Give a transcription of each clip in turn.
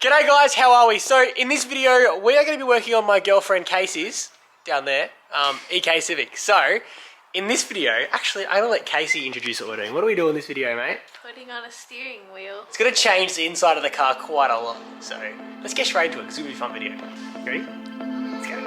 G'day guys, how are we? So in this video, we are going to be working on my girlfriend Casey's, down there, EK Civic. So, in this video, actually I'm going to let Casey introduce what we're doing. What do we do in this video, mate? Putting on a steering wheel. It's going to change the inside of the car quite a lot. So, let's get straight into it because it's going to be a fun video. Ready? Let's go.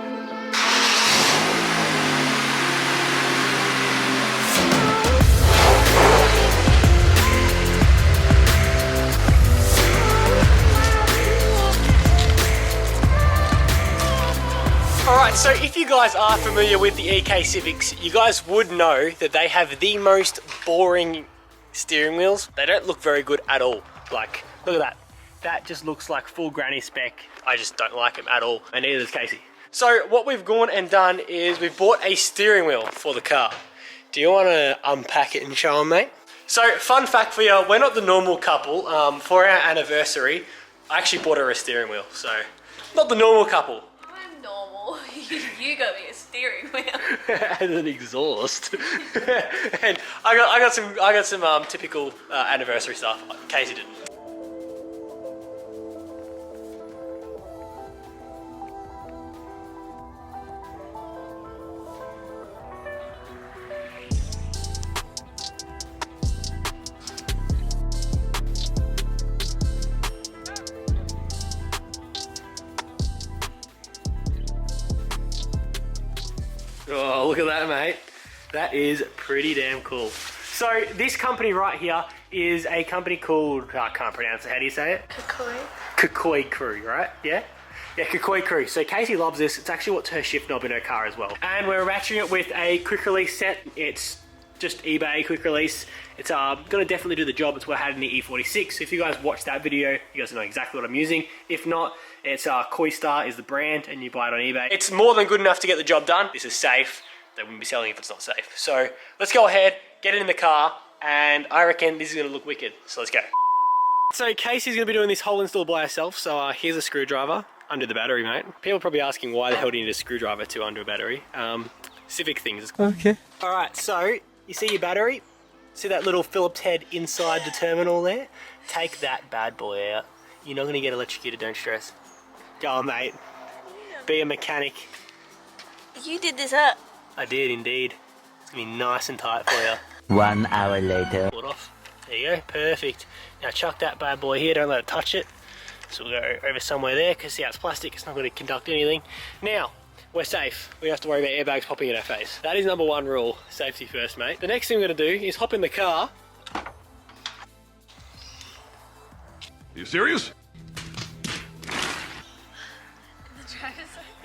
Alright, so if you guys are familiar with the EK Civics, you guys would know that they have the most boring steering wheels. They don't look very good at all. Like, look at that. That just looks like full granny spec. I just don't like them at all, and neither does Casey. So what we've gone and done is we've bought a steering wheel for the car. Do you want to unpack it and show them, mate? So, fun fact for you, we're not the normal couple. For our anniversary, I actually bought her a steering wheel, so not the normal couple. I'm normal. You got me a steering wheel. And an exhaust. And I got some typical anniversary stuff. Casey didn't. Oh, look at that, mate. That is pretty damn cool. So this company right here is a company called, I can't pronounce it, how do you say it? Kakoi Crew, right? Yeah? Yeah, Kakoi Crew. So Casey loves this. It's actually what's her shift knob in her car as well. And we're matching it with a quick release set. It's just eBay quick release. It's gonna definitely do the job. It's what I had in the E46. So if you guys watch that video, you guys know exactly what I'm using. If not, it's Koistar is the brand and you buy it on eBay. It's more than good enough to get the job done. This is safe. They wouldn't be selling if it's not safe. So let's go ahead, get it in the car, and I reckon this is gonna look wicked. So let's go. So Casey's gonna be doing this whole install by herself. So here's a screwdriver. Undo the battery, mate. People are probably asking why the hell do you need a screwdriver to undo a battery? Civic things. Okay. All right, so you see your battery? See that little Phillips head inside the terminal there? Take that bad boy out. You're not going to get electrocuted, don't stress. Go on, mate. Be a mechanic. You did this up. I did, indeed. It's going to be nice and tight for you. 1 hour later. Pull it off. There you go, perfect. Now chuck that bad boy here, don't let it touch it. So we'll go over somewhere there, because see how it's plastic, it's not going to conduct anything. Now, we're safe. We don't have to worry about airbags popping in our face. That is number one rule. Safety first, mate. The next thing we're going to do is hop in the car. Are you serious?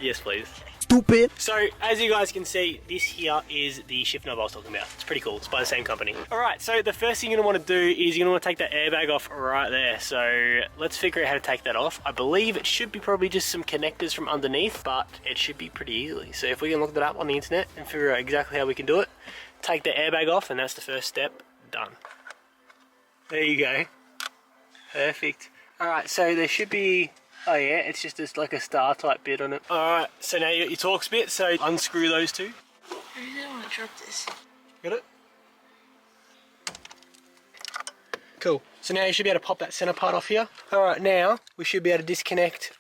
Yes, please. Stupid. So, as you guys can see, this here is the shift knob I was talking about. It's pretty cool. It's by the same company. Alright, so the first thing you're going to want to do is you're going to want to take that airbag off right there. So, let's figure out how to take that off. I believe it should be probably just some connectors from underneath, but it should be pretty easily. So, if we can look that up on the internet and figure out exactly how we can do it, take the airbag off, and that's the first step. Done. There you go. Perfect. Alright, so there should be... Oh yeah, it's just like a star type bit on it. Alright, so now you got your Torx bit, so unscrew those two. I really don't want to drop this. Got it? Cool. So now you should be able to pop that center part off here. Alright, now we should be able to disconnect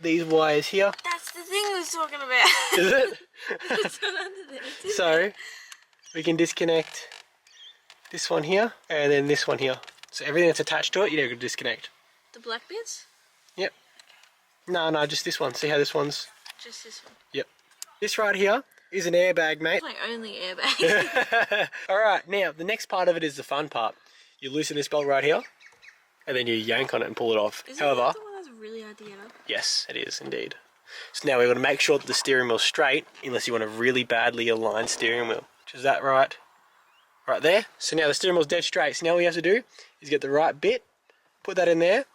these wires here. That's the thing we was talking about. Is it? It's not under there. So we can disconnect this one here and then this one here. So everything that's attached to it, you're going to disconnect. The black bits? Yep. No, just this one. See how this one's... Just this one. Yep. This right here is an airbag, mate. It's my only airbag. Alright, now the next part of it is the fun part. You loosen this belt right here, and then you yank on it and pull it off. Isn't that the one that's really hard to get up? Yes, it is indeed. So now we've got to make sure that the steering wheel's straight, unless you want a really badly aligned steering wheel. Which is that right there. So now the steering wheel's dead straight. So now all you have to do is get the right bit, put that in there,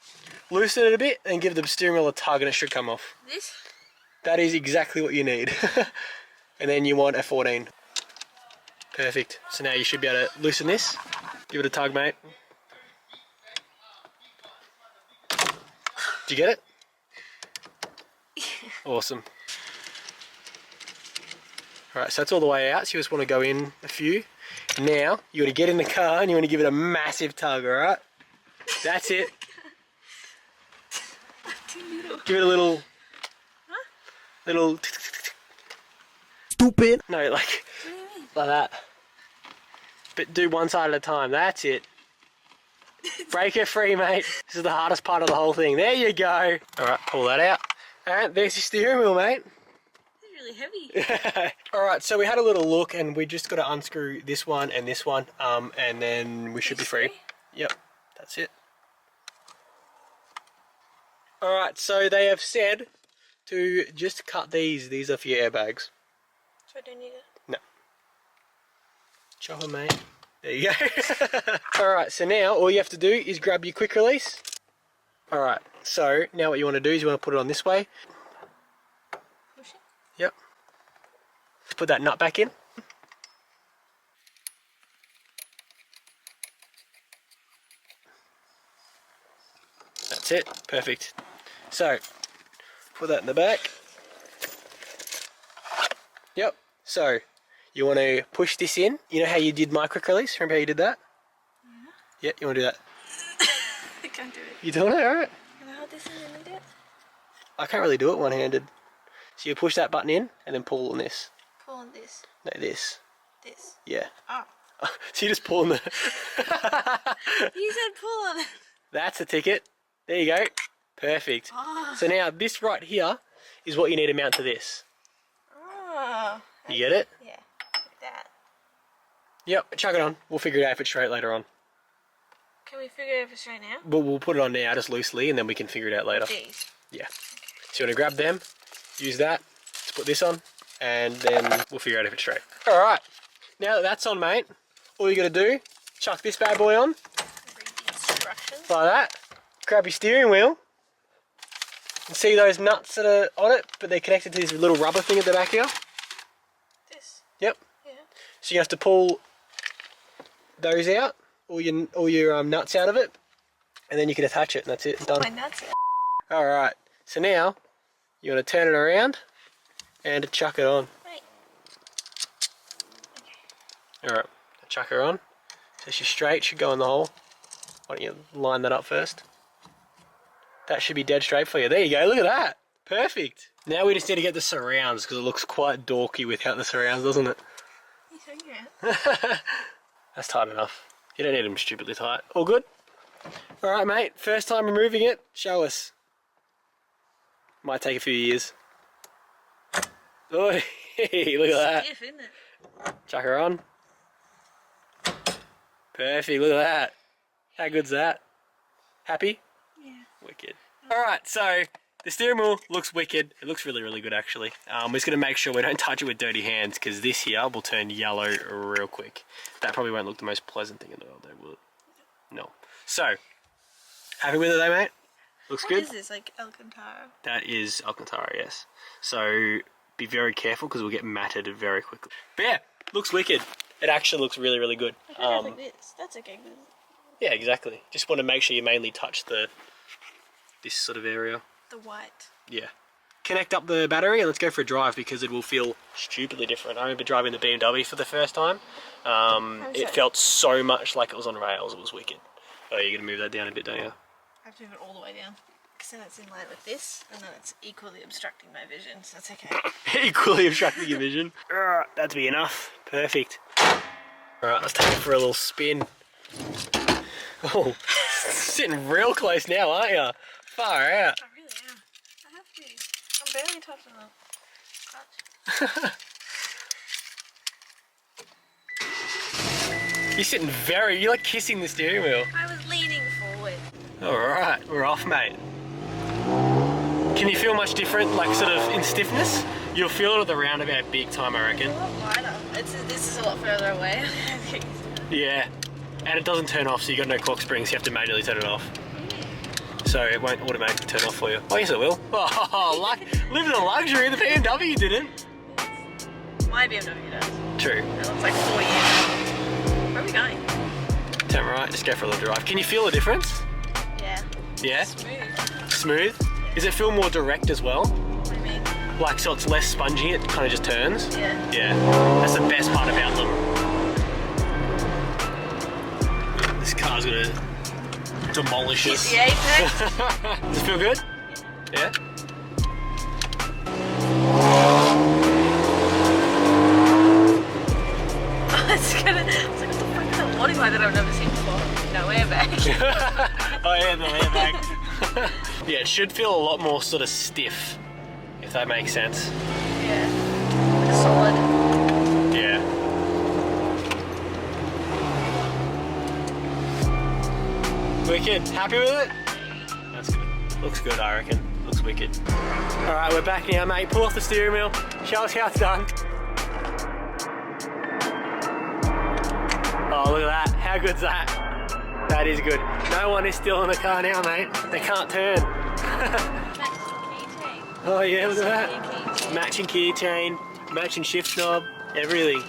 loosen it a bit, and give the steering wheel a tug, and it should come off. This? That is exactly what you need. And then you want a 14. Perfect. So now you should be able to loosen this. Give it a tug, mate. Did you get it? Awesome. Alright, so that's all the way out. So you just want to go in a few. Now, you want to get in the car and you want to give it a massive tug, alright? That's it. Give it a little... Huh? Little... Stupid. No, like... What do you mean? Like that. But do one side at a time. That's it. Break it free, mate. This is the hardest part of the whole thing. There you go. Alright, pull that out. Alright, there's your steering wheel, mate. It's really heavy. Alright, so we had a little look and we just got to unscrew this one, and then we should be free. Yep, that's it. Alright, so they have said to just cut these. These are for your airbags. So I don't need it? No. Chopper, mate. There you go. Alright, so now all you have to do is grab your quick release. Alright, so now what you want to do is you want to put it on this way. Push it? Yep. Put that nut back in. That's it. Perfect. So, put that in the back. Yep. So, you want to push this in. You know how you did my quick release? Remember how you did that? Yeah. You want to do that? I can't do it. You doing it? Alright. Can I hold this in and lead it? I can't really do it one-handed. So you push that button in and then pull on this. Pull on this. No, this. This. Yeah. Oh. So you just pull on the... You said pull on it. That's the ticket. There you go. Perfect. Oh. So now this right here is what you need to mount to this. Oh. You get it? Yeah. Like that. Yep, chuck it on. We'll figure it out if it's straight later on. Can we figure it out straight now? But we'll put it on now just loosely and then we can figure it out later. These. Yeah. So you want to grab them, use that to put this on, and then we'll figure out if it's straight. Alright, now that that's on, mate, all you got to do, chuck this bad boy on, Read the instructions. like that, grab your steering wheel, and see those nuts that are on it, but they're connected to this little rubber thing at the back here? This. Yep. Yeah. So you have to pull those out, all your nuts out of it, and then you can attach it, and that's it, done. My nuts. Alright, so now you want to turn it around and chuck it on. Right. Alright, chuck her on. So she's straight, should go in the hole. Why don't you line that up first? That should be dead straight for you. There you go, look at that. Perfect. Now we just need to get the surrounds because it looks quite dorky without the surrounds, doesn't it? You think you're That's tight enough. You don't need them stupidly tight. All good? Alright mate, first time removing it, show us. Might take a few years. Oh, look at that. stiff, isn't it? Chuck her on. Perfect, look at that. How good's that? Happy? Yeah. Wicked. Alright, so the steering wheel looks wicked. It looks really, really good actually. We're just going to make sure we don't touch it with dirty hands because this here will turn yellow real quick. That probably won't look the most pleasant thing in the world though, will it? No. So, happy with it though, mate? Looks good? What is this, like Alcantara? That is Alcantara, yes. So be very careful because we'll get matted very quickly. But yeah, looks wicked. It actually looks really, really good. I could have like this. That's okay. Yeah, exactly. Just want to make sure you mainly touch this sort of area. The white. Yeah. Connect up the battery and let's go for a drive because it will feel stupidly different. I remember driving the BMW for the first time. It felt so much like it was on rails. It was wicked. Oh, you're going to move that down a bit, don't you? I have to move it all the way down. Because then it's in line with this, and then it's equally obstructing my vision, so that's okay. Equally obstructing your vision. Alright, that'd be enough. Perfect. Alright, let's take it for a little spin. Oh, sitting real close now, aren't you? Far out. I really am. I have to. I'm barely touching the clutch. You're like kissing the steering wheel. I was leaning forward. Alright, we're off, mate. Can you feel much different, like sort of in stiffness? You'll feel it at the roundabout big time, I reckon. A lot wider. This is a lot further away. Yeah, and it doesn't turn off, so you got no cork springs, you have to manually turn it off. So it won't automatically turn off for you. Oh yes it will. Oh, live the luxury, the BMW didn't. My BMW does. True. It looks like 4 years. Where are we going? Turn right, just go for a little drive. Can you feel the difference? Yeah. Yeah? Smooth. Smooth? Does it feel more direct as well? What do you mean? Like, so it's less spongy, it kind of just turns? Yeah. Yeah. That's the best part about them. This car's gonna demolish us. Hit the apex. Does it feel good? Yeah? It's like, what the fuck is that warning light that I've never seen before? No airbag. Oh yeah, the airbag. Yeah, it should feel a lot more sort of stiff, if that makes sense. Yeah. Solid. Yeah. Wicked. Happy with it? That's good. Looks good, I reckon. Looks wicked. Alright, we're back now, mate. Pull off the steering wheel. Show us how it's done. Oh, look at that. How good's that? That is good. No one is still in the car now, mate. They can't turn. Oh yeah, look at that. Matching keychain, matching shift knob, everything.